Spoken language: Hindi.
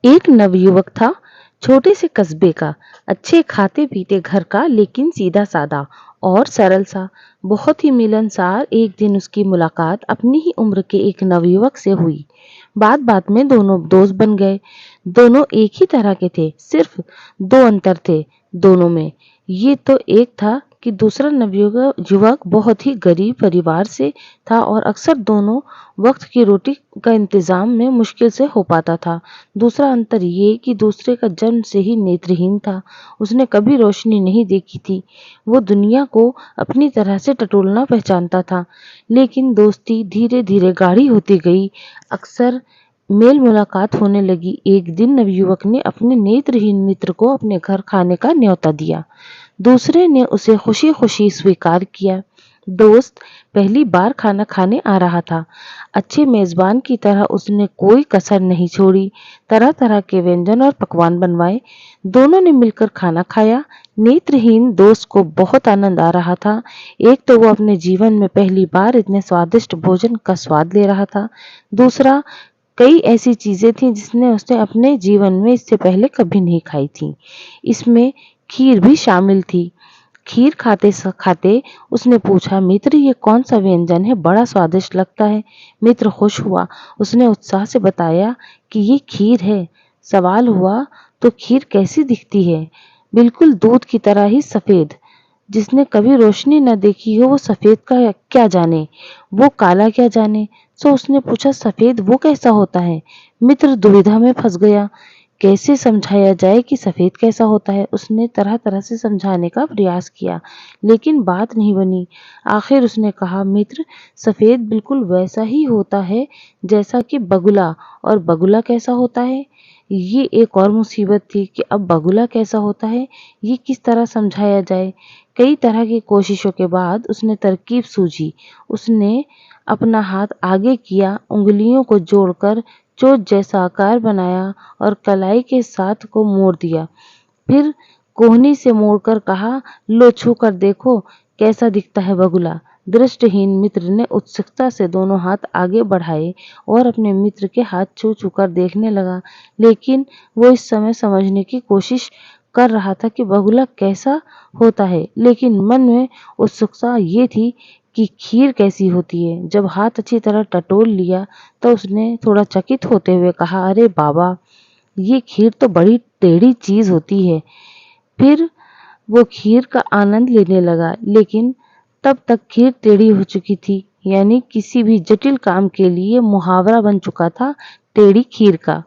एक नवयुवक था, छोटे से कस्बे का, अच्छे खाते-पीते घर का लेकिन सीधा-सादा और सरल सा। बहुत ही मिलनसार। एक दिन उसकी मुलाकात अपनी ही उम्र के एक नवयुवक से हुई। बात-बात में दोनों दोस्त बन गए। दोनों एक ही तरह के थे, सिर्फ 2 अंतर थे दोनों में। ये तो एक था कि दूसरा युवक बहुत ही गरीब परिवार से था और अक्सर दोनों वक्त की रोटी का इंतजाम में मुश्किल से हो पाता था। दूसरा अंतर ये कि दूसरे का जन्म से ही नेत्रहीन था। उसने कभी रोशनी नहीं देखी थी। वो दुनिया को अपनी तरह से टटोलना पहचानता था। लेकिन दोस्ती धीरे-धीरे गाढ़ी होती गई। अक्सर मेल मुलाकात होने लगी। एक दिन नवयुवक ने अपने नेत्रहीन मित्र को अपने घर खाने का न्योता दिया। दूसरे ने उसे खुशी-खुशी स्वीकार किया। दोस्त पहली बार खाना खाने आ रहा था। अच्छे मेजबान की तरह उसने कोई कसर नहीं छोड़ी। तरह-तरह के व्यंजन और पकवान बनवाए। दोनों ने मिलकर खाना खाया। नेत्रहीन दोस्त को बहुत आनंद आ रहा था। एक तो वो अपने जीवन में पहली बार इतने स्वादिष्ट भोजन का स्वाद ले रहा था। दूसरा, कई ऐसी चीजें थीं जिसने उसने अपने जीवन में इससे पहले कभी नहीं खाई थीं। इसमें खीर भी शामिल थी। खीर खाते उसने पूछा, मित्र ये कौन सा व्यंजन है? बड़ा स्वादिष्ट लगता है। मित्र खुश हुआ। उसने उत्साह से बताया कि ये खीर है। सवाल हुआ, तो खीर कैसी दिखती है? बिल्कुल दूध की तरह ही सफेद। जिसने कभी रोशनी न देखी हो वो सफेद का क्या जाने, वो काला क्या जाने। सो उसने पूछा, सफेद वो कैसा होता है? मित्र दुविधा में फंस गया। कैसे समझाया जाए कि सफेद कैसा होता है? उसने तरह-तरह से समझाने का प्रयास किया, लेकिन बात नहीं बनी। आखिर उसने कहा, मित्र सफेद बिल्कुल वैसा ही होता है जैसा कि बगुला। और बगुला कैसा होता है? ये एक और मुसीबत थी कि अब बगुला कैसा होता है, ये किस तरह समझाया जाए? कई तरह की कोशिशों के बाद उसने तरकीब सूझी। उसने अपना हाथ आगे किया, उंगलियों को जोड़कर चोंच जैसा आकार बनाया और कलाई के साथ को मोड़ दिया। फिर कोहनी से मोड़कर कहा, लो छू कर देखो कैसा दिखता है बगुला। दृष्टिहीन मित्र ने उत्सुकता से दोनों हाथ आगे बढ़ाए और अपने मित्र के हाथ छू छू कर देखने लगा। लेकिन वो इस समय समझने की कोशिश कर रहा था कि बगुला कैसा होता है, लेकिन मन में उत्सुकता ये थी कि खीर कैसी होती है। जब हाथ अच्छी तरह टटोल लिया तो उसने थोड़ा चकित होते हुए कहा, अरे बाबा, ये खीर तो बड़ी टेढ़ी चीज होती है। फिर वो खीर का आनंद लेने लगा, लेकिन तब तक खीर टेढ़ी हो चुकी थी। यानी किसी भी जटिल काम के लिए मुहावरा बन चुका था टेढ़ी खीर का।